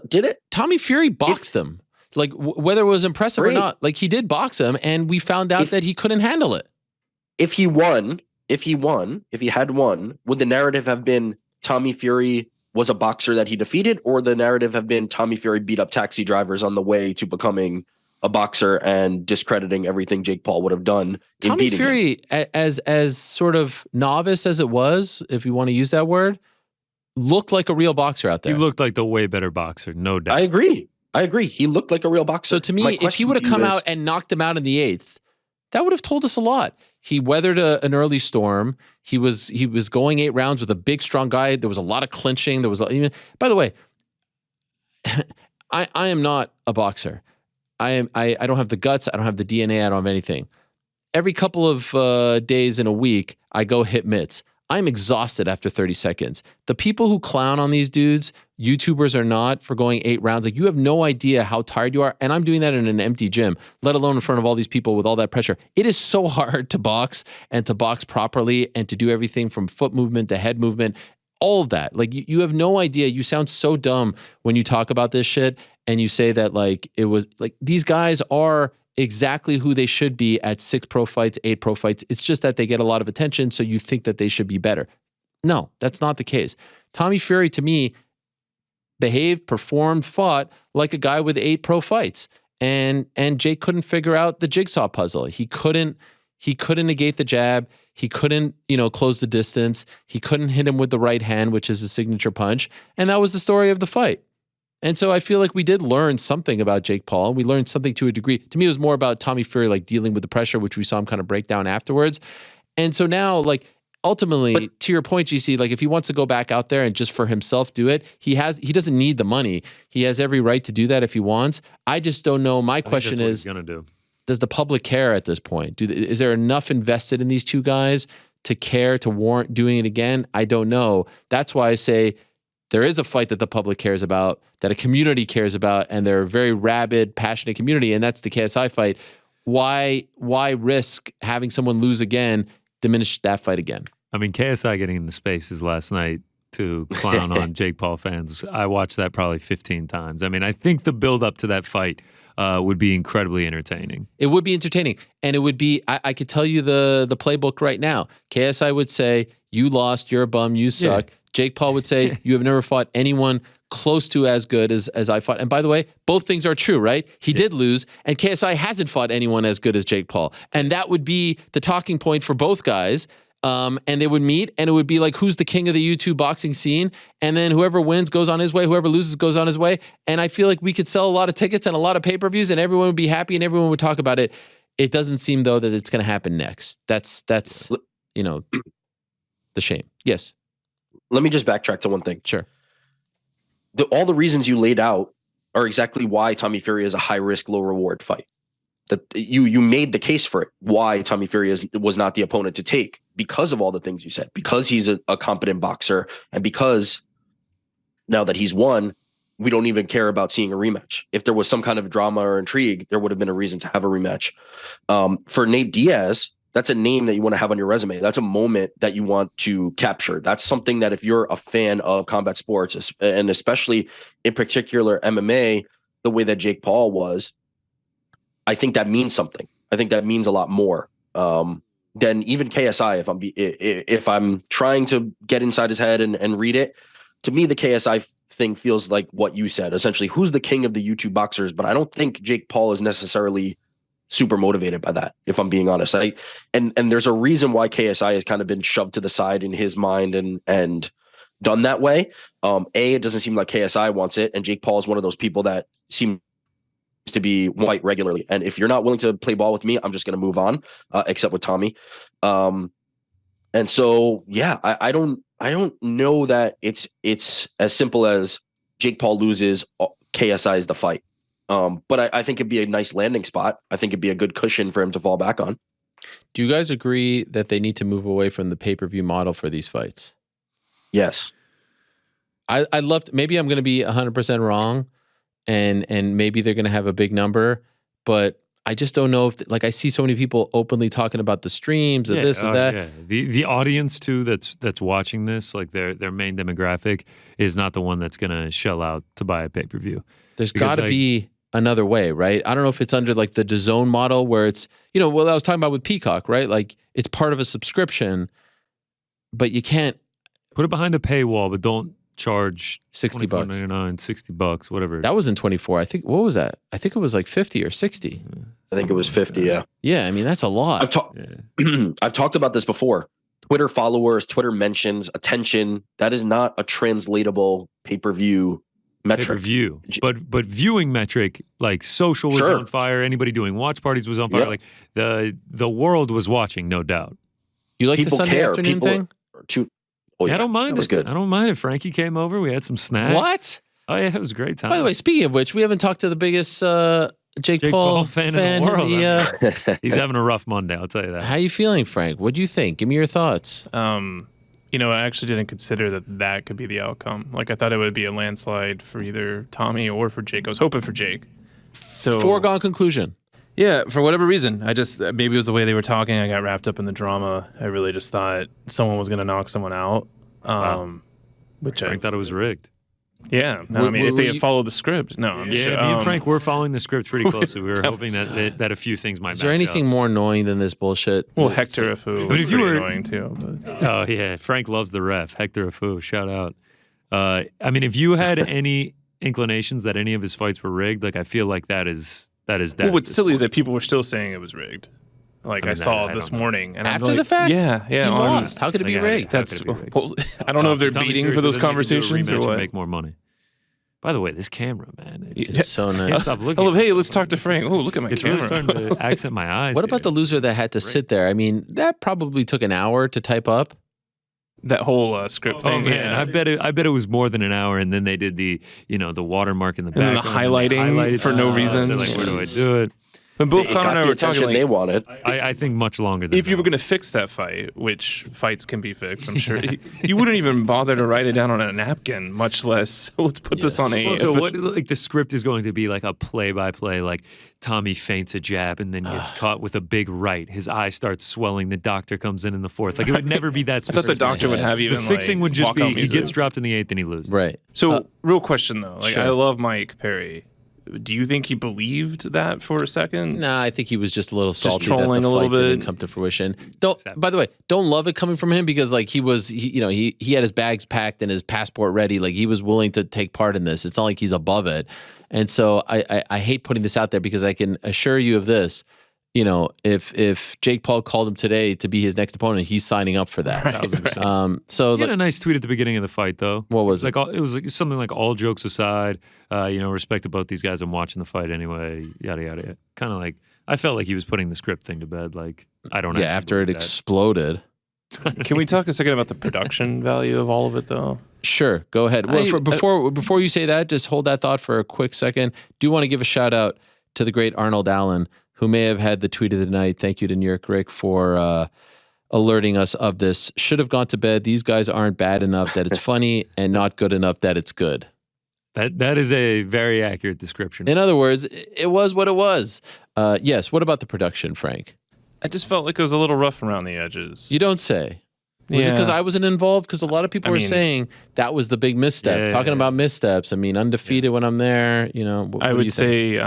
did it? Tommy Fury boxed him. Like whether it was impressive or not, like he did box him, and we found out that he couldn't handle it. If he had won, would the narrative have been Tommy Fury was a boxer that he defeated, or the narrative have been Tommy Fury beat up taxi drivers on the way to becoming a boxer and discrediting everything Jake Paul would have done in beating him? Tommy Fury, as sort of novice as it was, if you want to use that word, looked like a real boxer out there. He looked like the way better boxer, no doubt. I agree. He looked like a real boxer. So to me, if he would have come out and knocked him out in the 8th, that would have told us a lot. He weathered an early storm. He was going 8 rounds with a big, strong guy. There was a lot of clinching. There was even. By the way, I am not a boxer. I don't have the guts. I don't have the DNA. I don't have anything. Every couple of days in a week, I go hit mitts. I'm exhausted after 30 seconds. The people who clown on these dudes, YouTubers or not, for going 8 rounds, like you have no idea how tired you are. And I'm doing that in an empty gym, let alone in front of all these people with all that pressure. It is so hard to box and to box properly and to do everything from foot movement to head movement, all of that. Like you have no idea. You sound so dumb when you talk about this shit and you say that like it was like these guys are exactly who they should be at 6 pro fights, 8 pro fights. It's just that they get a lot of attention, so you think that they should be better. No, that's not the case. Tommy Fury, to me, behaved, performed, fought like a guy with 8 pro fights. And Jake couldn't figure out the jigsaw puzzle. He couldn't negate the jab. He couldn't, close the distance. He couldn't hit him with the right hand, which is his signature punch. And that was the story of the fight. And so I feel like we did learn something about Jake Paul. We learned something to a degree. To me, it was more about Tommy Fury, like dealing with the pressure, which we saw him kind of break down afterwards. And so now, like, ultimately, to your point, GC, like if he wants to go back out there and just for himself do it, he doesn't need the money. He has every right to do that if he wants. I just don't know. My question is, does the public care at this point? Is there enough invested in these two guys to care, to warrant doing it again? I don't know. That's why I say there is a fight that the public cares about, that a community cares about, and they're a very rabid, passionate community, and that's the KSI fight. Why risk having someone lose again, diminish that fight again? I mean, KSI getting in the spaces last night to clown on Jake Paul fans, I watched that probably 15 times. I mean, I think the build up to that fight would be incredibly entertaining. It would be entertaining. And it would be, I could tell you the playbook right now. KSI would say, you lost, you're a bum, you suck. Yeah. Jake Paul would say, you have never fought anyone close to as good as I fought. And by the way, both things are true, right? He did lose, and KSI hasn't fought anyone as good as Jake Paul. And that would be the talking point for both guys. And they would meet, and it would be like, who's the king of the YouTube boxing scene? And then whoever wins goes on his way, whoever loses goes on his way. And I feel like we could sell a lot of tickets and a lot of pay-per-views, and everyone would be happy, and everyone would talk about it. It doesn't seem, though, that it's going to happen next. That's the shame. Yes. Let me just backtrack to one thing. Sure. All the reasons you laid out are exactly why Tommy Fury is a high-risk, low-reward fight. That you made the case for it, why Tommy Fury was not the opponent to take, because of all the things you said, because he's a competent boxer, and because now that he's won, we don't even care about seeing a rematch. If there was some kind of drama or intrigue, there would have been a reason to have a rematch. For Nate Diaz, that's a name that you want to have on your resume. That's a moment that you want to capture. That's something that if you're a fan of combat sports, and especially in particular MMA, the way that Jake Paul was, I think that means something. I think that means a lot more than even KSI. If I'm trying to get inside his head and read it, to me, the KSI thing feels like what you said. Essentially, who's the king of the YouTube boxers? But I don't think Jake Paul is necessarily super motivated by that, if I'm being honest. And there's a reason why KSI has kind of been shoved to the side in his mind and done that way. It doesn't seem like KSI wants it, and Jake Paul is one of those people that seems to be white regularly. And if you're not willing to play ball with me, I'm just going to move on, except with Tommy. And so, yeah, I don't know that it's as simple as Jake Paul loses, KSI is the fight. But I think it'd be a nice landing spot. I think it'd be a good cushion for him to fall back on. Do you guys agree that they need to move away from the pay-per-view model for these fights? Yes. I'd love to, maybe I'm going to be 100% wrong, and maybe they're going to have a big number, but I just don't know if, like, I see so many people openly talking about the streams of this and that. Yeah. The audience too that's watching this, like their main demographic is not the one that's going to shell out to buy a pay-per-view. There's got to be another way, right? I don't know if it's under like the DAZN model where it's, what I was talking about with Peacock, right? Like it's part of a subscription, but you can't put it behind a paywall, but don't charge $60, $24.99, $60, whatever. That was in 24. I think, what was that? I think it was like 50 or 60. I think it was 50. Yeah. Yeah. I mean, that's a lot. I've talked about this before. Twitter followers, Twitter mentions, attention. That is not a translatable pay-per-view metric. Pay-per-view. But viewing metric, like social was on fire. Anybody doing watch parties was on fire. Like the world was watching, no doubt. You like the Sunday afternoon thing? I don't mind it. Was good. I don't mind it. Frankie came over. We had some snacks. What? Oh yeah, it was a great time. By the way, speaking of which, we haven't talked to the biggest Jake Paul fan in the world. He's having a rough Monday, I'll tell you that. How you feeling, Frank? What do you think? Give me your thoughts. I actually didn't consider that could be the outcome. Like, I thought it would be a landslide for either Tommy or for Jake. I was hoping for Jake. So foregone conclusion. Yeah, for whatever reason. Maybe it was the way they were talking. I got wrapped up in the drama. I really just thought someone was going to knock someone out. Which I thought it was rigged. Yeah. No, if they had followed the script. No, I'm sure. Me and Frank were following the script pretty closely. We were hoping that a few things might match up. Is there anything more annoying than this bullshit? Well, Hector Afu was pretty annoying too. But. Oh, yeah. Frank loves the ref. Hector Afu, shout out. If you had any inclinations that any of his fights were rigged, like, I feel like that is that. Well, what's silly is that people were still saying it was rigged. Like, I saw this morning. And after the fact? Yeah. He lost. How could it be rigged? Well, I don't know if they're beating for those conversations or what. Make more money. By the way, this camera, man. It's so nice. Stop looking. Hey, let's talk to Frank. Oh, look at my camera. It's really starting to accent my eyes. What about the loser that had to sit there? I mean, that probably took an hour to type up. That whole script thing. Oh man, yeah. I bet it was more than an hour, and then they did the watermark in the back, and the highlighting for no reason. They're like, where do I do it? When both Connor and I were talking, they wanted. I think much longer than if you were going to fix that fight, which fights can be fixed, I'm sure you wouldn't even bother to write it down on a napkin, much less let's put this on a. So what? Like, the script is going to be like a play-by-play, like Tommy feints a jab and then gets caught with a big right. His eye starts swelling. The doctor comes in the fourth. Like, it would never be that specific. I thought the doctor would have even. The fixing would just be he gets dropped in the 8th and he loses. Right. So, real question though, like, I love Mike Perry. Do you think he believed that for a second? Nah, I think he was just a little salty trolling that the a little fight bit. didn't come to fruition. By the way, don't love it coming from him because, like, he had his bags packed and his passport ready. Like, he was willing to take part in this. It's not like he's above it. And so I hate putting this out there because I can assure you of this. If Jake Paul called him today to be his next opponent, he's signing up for that. Right. So he had a nice tweet at the beginning of the fight, though. What was it? It was like something like, all jokes aside, respect to both these guys. I'm watching the fight anyway. Yada yada yada. Kind of like, I felt like he was putting the script thing to bed. Like, I don't know. Yeah, after it exploded. Can we talk a second about the production value of all of it, though? Sure, go ahead. Well, before you say that, just hold that thought for a quick second. Do want to give a shout out to the great Arnold Allen, who may have had the tweet of the night. Thank you to New York Rick for alerting us of this. Should have gone to bed. These guys aren't bad enough that it's funny and not good enough that it's good. That is a very accurate description. In other words, it was what it was. Yes, what about the production, Frank? I just felt like it was a little rough around the edges. You don't say. Was it because I wasn't involved? Because a lot of people were saying that was the big misstep. Talking about missteps. I mean, undefeated when I'm there, I would say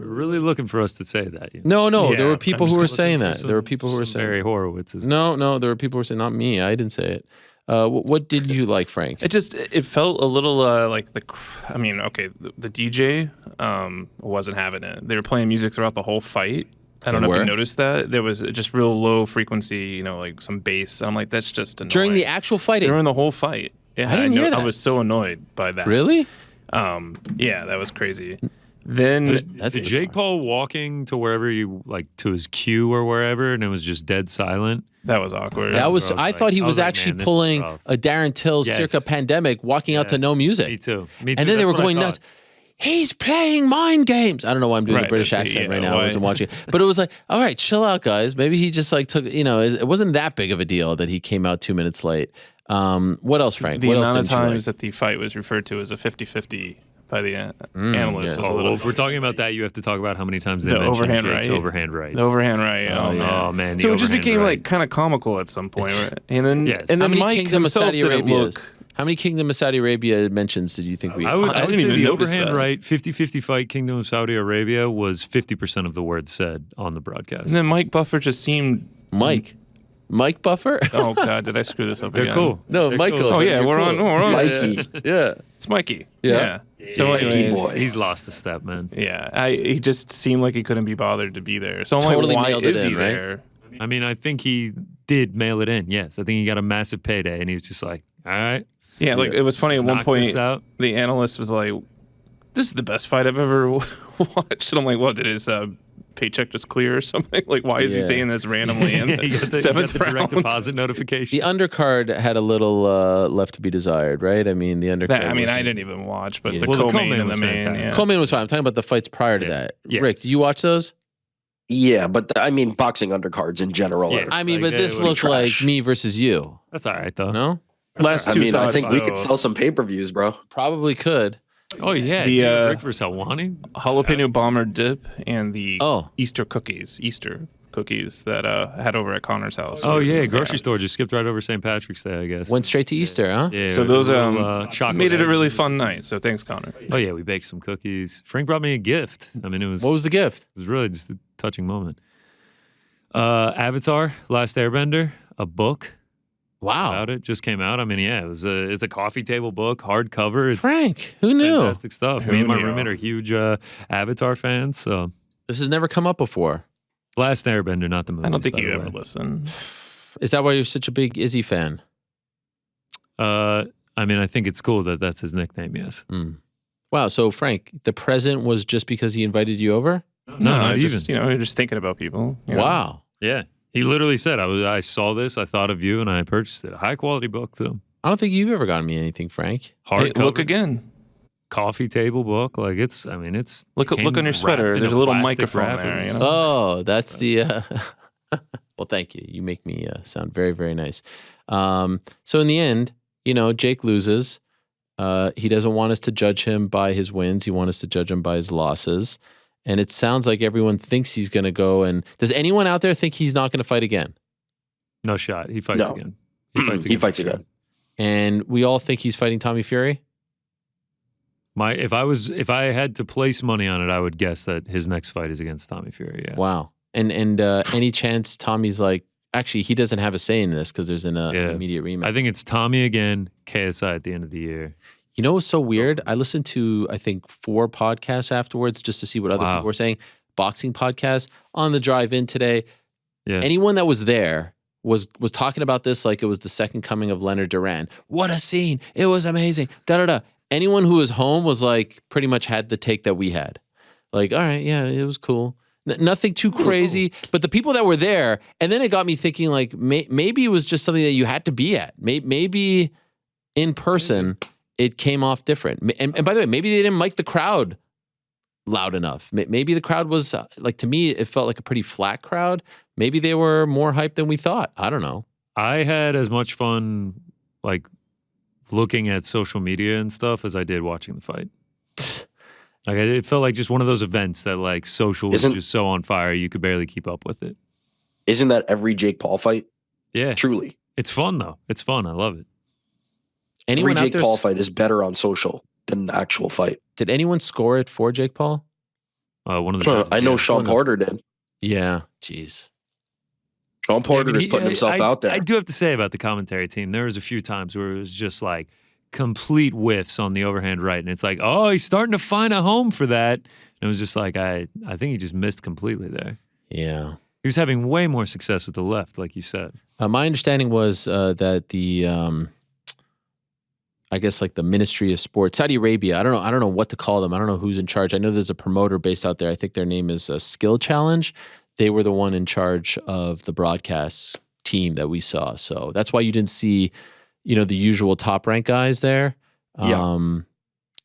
We're really looking for us to say that. You know? No, Yeah, there were people I'm who just were looking saying for that. There were people who were some saying Barry Horowitz's. No, there were people who were saying, not me. I didn't say it. What did you like, Frank? It felt a little like the DJ wasn't having it. They were playing music throughout the whole fight. I don't know if you noticed that. There was just real low frequency, like some bass. I'm like, that's just annoying. During the actual fighting? During the whole fight. Yeah, I didn't hear that. I was so annoyed by that. Really? Yeah, that was crazy. Then That's Did Jake Paul walking to wherever to his cue or wherever, and it was just dead silent? that was awkward. I thought he was actually pulling a Darren Till circa Pandemic, walking out to no music. Me too. And then they were going nuts. He's playing mind games. I don't know why I'm doing the Right, British okay, accent yeah, right now. I why? wasn't watching it. But it was like, all right, chill out, guys. Maybe he just took, it wasn't that big of a deal that he came out 2 minutes late. What else, Frank? The What else amount of didn't you times that the fight was referred to as a 50-50 by the analysts yes. was a little. If we're talking about that, you have to talk about how many times they The mentioned overhand Jake's right. overhand right. The overhand right. Oh, yeah. Oh man, the So it just overhand became right. kind of comical at some point, right? And then Yes. and How then many Mike Kingdom of himself Saudi didn't Arabia's? look. How many Kingdom of Saudi Arabia mentions did you think we? I would didn't say even the notice overhand that. right 50-50 fight Kingdom of Saudi Arabia was 50% of the words said on the broadcast. And then Mike Buffer just seemed. Mike Buffer? Oh God, did I screw this up They're again? cool. No, They're Michael. cool. Oh yeah, You're we're cool. on. Mikey. Yeah. It's Mikey. Yeah. So Yeah, anyways, he's lost a step, man. yeah, he just seemed like he couldn't be bothered to be there. So I'm Totally like, why mailed it is in, he right? there? I mean, I think he did mail it in. Yes, I think he got a massive payday, and he's just like, all right, Yeah, like it was funny at one knock point. this out. The analyst was like, "This is the best fight I've ever watched." And I'm like, "What? Did his paycheck just clear or something? Like, why is he Yeah. saying this randomly in he got the the, seventh he got the direct round?" deposit notification. The undercard had a little left to be desired, right? I mean, the undercard. I wasn't- didn't even watch, but Yeah. the Well, the co-main co-main and the was main. fantastic. Yeah. Coleman was fine. I'm talking about the fights prior to that. Yes. Rick, did you watch those? Yeah, but boxing undercards in general. Yeah. Are, I mean, Like, but this it was looked like trash. me versus you. That's all right though. No? Last I two mean, I thoughts, think we though. could sell some pay-per-views, bro. Probably could. Oh yeah, The, Rick versus Helwani. jalapeno bomber dip and the Oh. Easter cookies that I had over at Connor's house. Oh yeah, grocery store just skipped right over St. Patrick's Day, I guess. Went straight to Easter, huh? Yeah, So with those a little, chocolate made it a eggs. really fun night. So thanks, Connor. Oh yeah, we baked some cookies. Frank brought me a gift. I mean, it was What was the gift? it was really just a touching moment. Avatar: Last Airbender, a book Wow. about it just came out. I mean, yeah, it's a coffee table book, hardcover. It's Frank, who knew? fantastic stuff. Who Me and my knew? roommate are huge Avatar fans. So This has never come up before. Last Airbender, not the movie. I don't think you ever listen. Is that why you're such a big Izzy fan? I mean, I think it's cool that that's his nickname. Yes. Wow. So, Frank, the present was just because he invited you over? No, No, not even. just you're just thinking about people. you know? Wow. Yeah. He literally said, I saw this, I thought of you, and I purchased it. A high quality book, too. I don't think you've ever gotten me anything, Frank. Hey, Hardcover, look again. coffee table book. Like it's Look came on your wrapped sweater. in There's a little plastic microphone wrap. there. You know? Oh, that's the. Well, thank you. You make me sound very, very nice. So, in the end, Jake loses. He doesn't want us to judge him by his wins. He wants us to judge him by his losses. And it sounds like everyone thinks he's going to go. And does anyone out there think he's not going to fight again? No shot. He fights No. again. He for fights sure. again. And we all think he's fighting Tommy Fury? If I had to place money on it, I would guess that his next fight is against Tommy Fury. Yeah. Wow. And any chance Tommy's like, actually, he doesn't have a say in this because there's an immediate rematch. I think it's Tommy again, KSI at the end of the year. You know what's so weird? I listened to, I think, 4 podcasts afterwards just to see what other Wow. people were saying. Boxing podcasts on the drive in today. Yeah. Anyone that was there was talking about this like it was the second coming of Leonard Duran. What a scene. It was amazing. Da-da-da. Anyone who was home was like pretty much had the take that we had. Like, all right, yeah, it was cool. Nothing too crazy. But the people that were there, and then it got me thinking like maybe it was just something that you had to be at. Maybe in person it came off different. And by the way, maybe they didn't mic the crowd loud enough. Maybe the crowd was like, to me, it felt like a pretty flat crowd. Maybe they were more hyped than we thought. I don't know. I had as much fun like looking at social media and stuff as I did watching the fight. Like it felt like just one of those events that like social was Isn't- just so on fire you could barely keep up with it. Isn't that every Jake Paul fight? Yeah. Truly. It's fun though. It's fun. I love it. Anyone Every out Jake there? Paul fight is better on social than the actual fight. Did anyone score it for Jake Paul? One of the judges, I know yeah. Sean Porter did. Yeah, jeez. Sean Porter is putting himself out there. I do have to say about the commentary team, there was a few times where it was just like complete whiffs on the overhand right, and it's like, oh, he's starting to find a home for that. And it was just like, I think he just missed completely there. Yeah. He was having way more success with the left, like you said. My understanding was that the, I guess like the Ministry of Sport, Saudi Arabia. I don't know what to call them. I don't know who's in charge. I know there's a promoter based out there. I think their name is Skill Challenge. They were the one in charge of the broadcast team that we saw. So that's why you didn't see, the usual top rank guys there. Yeah.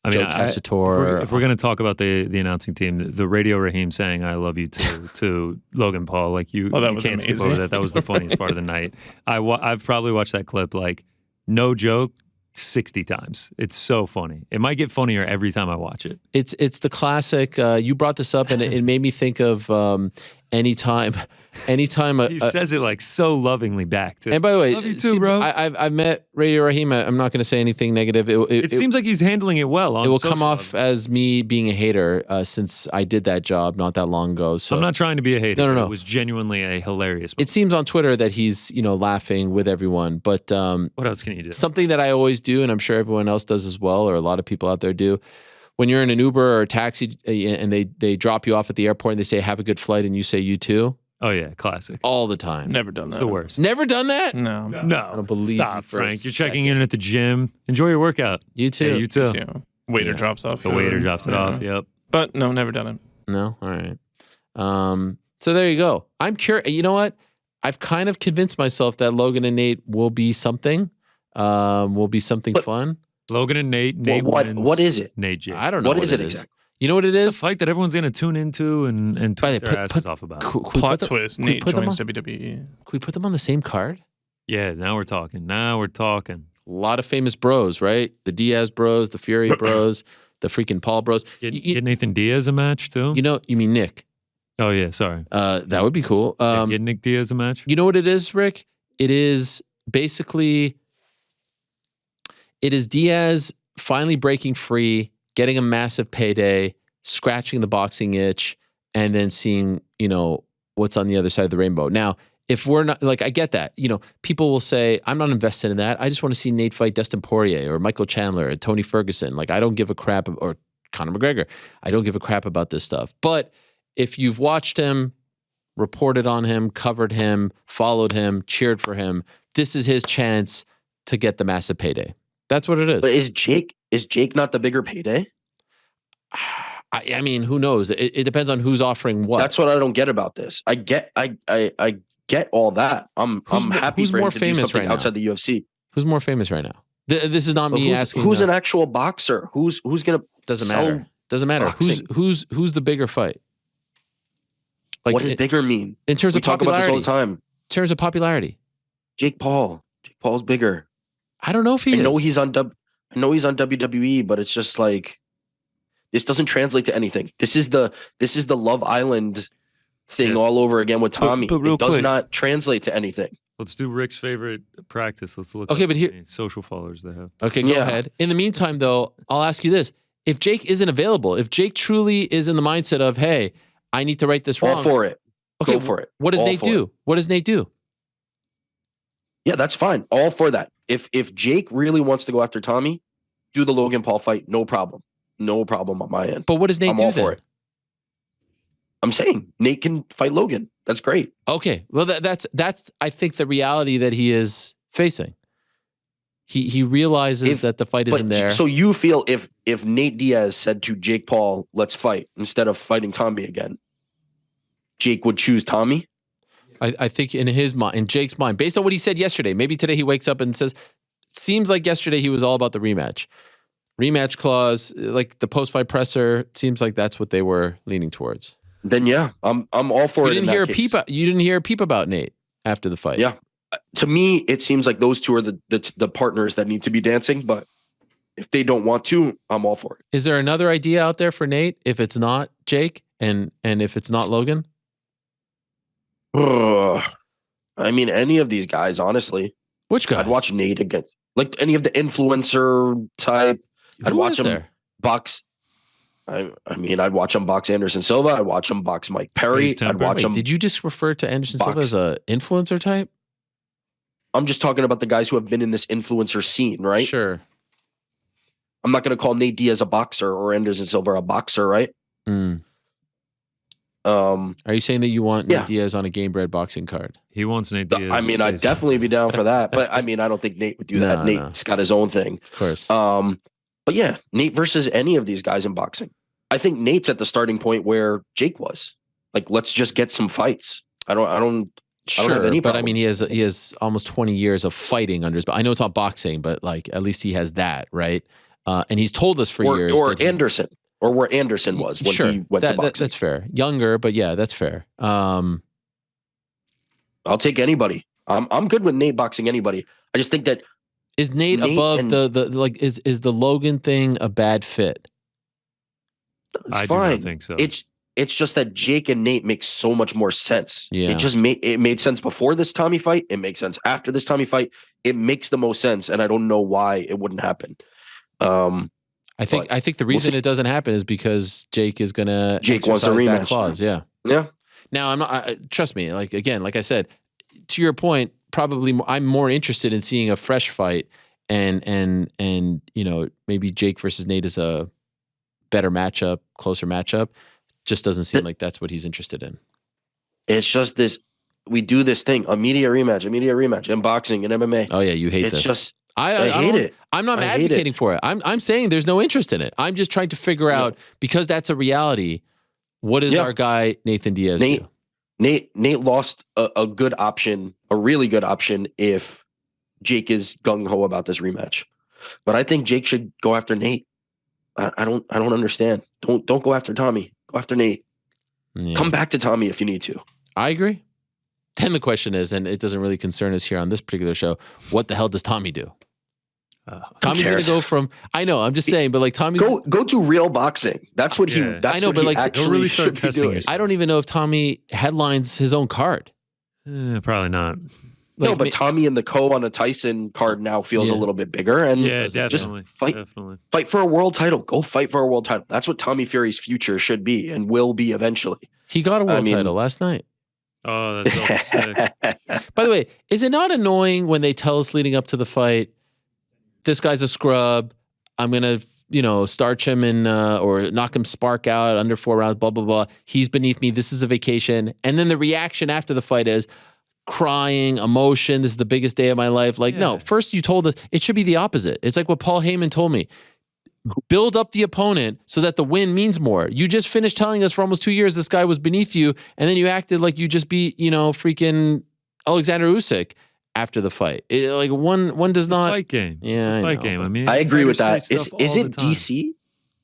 I mean, Joe Cassator. If we're going to talk about the announcing team, the Radio Raheem saying "I love you" to Logan Paul, like you can't skip over that. That was the funniest part of the night. I've probably watched that clip like no joke 60 times. It's so funny. It might get funnier every time I watch it. It's the classic. You brought this up, and it made me think of anytime. He says it like so lovingly back too. And by the way, love you too, bro. I've met Radio Raheem. I'm not going to say anything negative. It seems like he's handling it well. It will come off as me being a hater since I did that job not that long ago. So I'm not trying to be a hater. No. It was genuinely a hilarious moment. It seems on Twitter that he's laughing with everyone. But what else can you do? Something that I always do, and I'm sure everyone else does as well, or a lot of people out there do. When you're in an Uber or a taxi and they drop you off at the airport and they say have a good flight and you say you too. Oh yeah, classic. All the time. Never done that. It's the worst. Never done that? No. I don't believe Stop, you for Frank. You're a checking second. in at the gym. Enjoy your workout. You too. Yeah, you too. Waiter drops off. The waiter drops it off. Yep. But no, never done it. No? All right. So there you go. I'm curious. You know what? I've kind of convinced myself that Logan and Nate will be something. Fun. Logan and Nate. Nate wins. What is it? Nate Jake. I don't know what what is it it is. exactly? You know what it It's is? a fight that everyone's going to tune into and tweet their asses off about. Plot twist. Nate put them joins on? WWE. Can we put them on the same card? Yeah, now we're talking. A lot of famous bros, right? The Diaz bros, the Fury bros, the freaking Paul bros. Get Nathan Diaz a match too? You mean Nick. Oh yeah, sorry. That would be cool. Get Nick Diaz a match? You know what it is, Rick? It is basically, it is Diaz finally breaking free, getting a massive payday, scratching the boxing itch, and then seeing, what's on the other side of the rainbow. Now, if we're not, like, I get that. People will say, I'm not invested in that. I just want to see Nate fight Dustin Poirier or Michael Chandler or Tony Ferguson. Like, I don't give a crap, or Conor McGregor. I don't give a crap about this stuff. But if you've watched him, reported on him, covered him, followed him, cheered for him, this is his chance to get the massive payday. That's what it is. But is Jake not the bigger payday? I mean, who knows? It depends on who's offering what. That's what I don't get about this. I get all that. I'm happy who's for him more to do famous something right now? outside the UFC. Who's more famous right now? This is not me asking. Who's an actual boxer? Who's gonna? Doesn't matter. Doesn't matter. Boxing. Who's the bigger fight? Like, what does bigger mean? In terms We of talk about popularity. this all the time. In terms of popularity. Jake Paul. Jake Paul's bigger. I don't know if he is. I know he's on WWE, but it's just like, this doesn't translate to anything. This is the Love Island thing all over again with Tommy. But real it does quick, not translate to anything. Let's do Rick's favorite practice. Let's look Okay, at but here- how many social followers they have. Okay, go ahead. In the meantime, though, I'll ask you this. If Jake isn't available, if Jake truly is in the mindset of, hey, I need to right this wrong. All for it. Okay, Go for it. What does All Nate for do? it. What does Nate do? Yeah, that's fine. All for that. If Jake really wants to go after Tommy, do the Logan Paul fight. No problem. No problem on my end. But what does Nate I'm do all then? for it. I'm saying Nate can fight Logan. That's great. Okay. Well, that's I think the reality that he is facing. He realizes that the fight isn't there. So you feel if Nate Diaz said to Jake Paul, let's fight, instead of fighting Tommy again, Jake would choose Tommy? I think in Jake's mind, based on what he said yesterday, maybe today he wakes up and says, seems like yesterday he was all about the rematch clause, like the post-fight presser. It seems like that's what they were leaning towards. Then yeah, I'm all for it. You didn't hear a peep about Nate after the fight. Yeah, to me it seems like those two are the partners that need to be dancing. But if they don't want to, I'm all for it. Is there another idea out there for Nate if it's not Jake and if it's not Logan? I mean, any of these guys, honestly. Which guys? I'd watch Nate against, like, any of the influencer type. I'd watch him box. I mean, I'd watch him box Anderson Silva. I'd watch him box Mike Perry. Face I'd temper. watch Wait, him. did you just refer to Anderson Silva box. as a influencer type? I'm just talking about the guys who have been in this influencer scene, right? Sure. I'm not going to call Nate Diaz a boxer or Anderson Silva a boxer, right? Mm. Are you saying that you want yeah. Nate Diaz on a Game Bread boxing card? He wants Nate Diaz. I mean, I'd definitely be down for that. But I mean, I don't think Nate would do that. Nate's got his own thing. Of course. But yeah, Nate versus any of these guys in boxing. I think Nate's at the starting point where Jake was. Like, let's just get some fights. I don't have any but I problems. mean, he has almost 20 years of fighting under his belt. I know it's not boxing, but like at least he has that, right? And he's told us for years. Or Anderson, or where Anderson was when he went to boxing. That's fair. Younger, but yeah, that's fair. I'll take anybody. I'm good with Nate boxing anybody. I just think that is Nate above the like is the Logan thing a bad fit? It's I fine. do not think so. It's just that Jake and Nate make so much more sense. Yeah. It made sense before this Tommy fight. It makes sense after this Tommy fight. It makes the most sense, and I don't know why it wouldn't happen. I think the reason it doesn't happen is because Jake is gonna wants a rematch. That clause. Yeah. Yeah. Now I'm not. Trust me. Like again, like I said, to your point, probably I'm more interested in seeing a fresh fight, and you know maybe Jake versus Nate is a better matchup, closer matchup. Just doesn't seem like that's what he's interested in. It's just this. We do this thing, immediate rematch in boxing and MMA. Oh yeah, you hate this. It's just. I hate it. I'm not advocating for it. I'm saying there's no interest in it. I'm just trying to figure out, because that's a reality, what does our guy Nathan Diaz do? Nate lost a good option, a really good option if Jake is gung-ho about this rematch. But I think Jake should go after Nate. I don't understand. Don't go after Tommy. Go after Nate. Yeah. Come back to Tommy if you need to. I agree. Then the question is, and it doesn't really concern us here on this particular show, what the hell does Tommy do? Tommy's going to go from. I know. I'm just saying, but like Tommy's go to real boxing. That's what he. That's I know, but like actually really start testing yourself. I don't even know if Tommy headlines his own card. Probably not. Like, no, but Tommy and the Co on a Tyson card now feels a little bit bigger, and definitely, fight for a world title. Go fight for a world title. That's what Tommy Fury's future should be and will be eventually. He got a world title last night. Oh, that's so sick. By the way, is it not annoying when they tell us leading up to the fight, this guy's a scrub, I'm going to, starch him or knock him spark out under 4 rounds, blah, blah, blah. He's beneath me. This is a vacation. And then the reaction after the fight is crying, emotion. This is the biggest day of my life. Like, no, first you told us it should be the opposite. It's like what Paul Heyman told me. Build up the opponent so that the win means more. You just finished telling us for almost 2 years this guy was beneath you, and then you acted like you just beat, freaking Alexander Usyk after the fight. Like one does not. Fight game. Yeah, it's a fight game. I mean, I agree with that. Is it DC?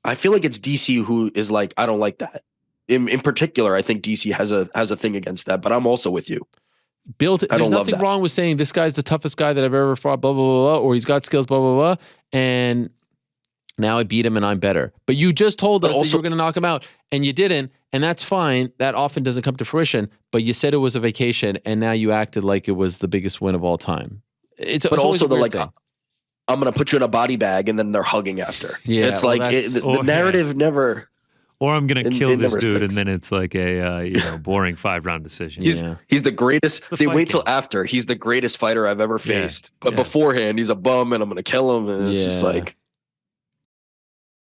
I feel like it's DC who is like, I don't like that. In particular, I think DC has a thing against that. But I'm also with you. There's nothing wrong with saying this guy's the toughest guy that I've ever fought, blah, blah, blah, blah, or he's got skills, blah, blah, blah. And now I beat him and I'm better. But you just told us that you were going to knock him out and you didn't. And that's fine. That often doesn't come to fruition. But you said it was a vacation and now you acted like it was the biggest win of all time. It's also the like, I'm going to put you in a body bag and then they're hugging after. Yeah, it's like the narrative never. Or I'm going to kill this dude, sticks. And then it's like a boring 5-round decision. He's the greatest. They wait till after. He's the greatest fighter I've ever faced. But beforehand, he's a bum, and I'm going to kill him. And it's just like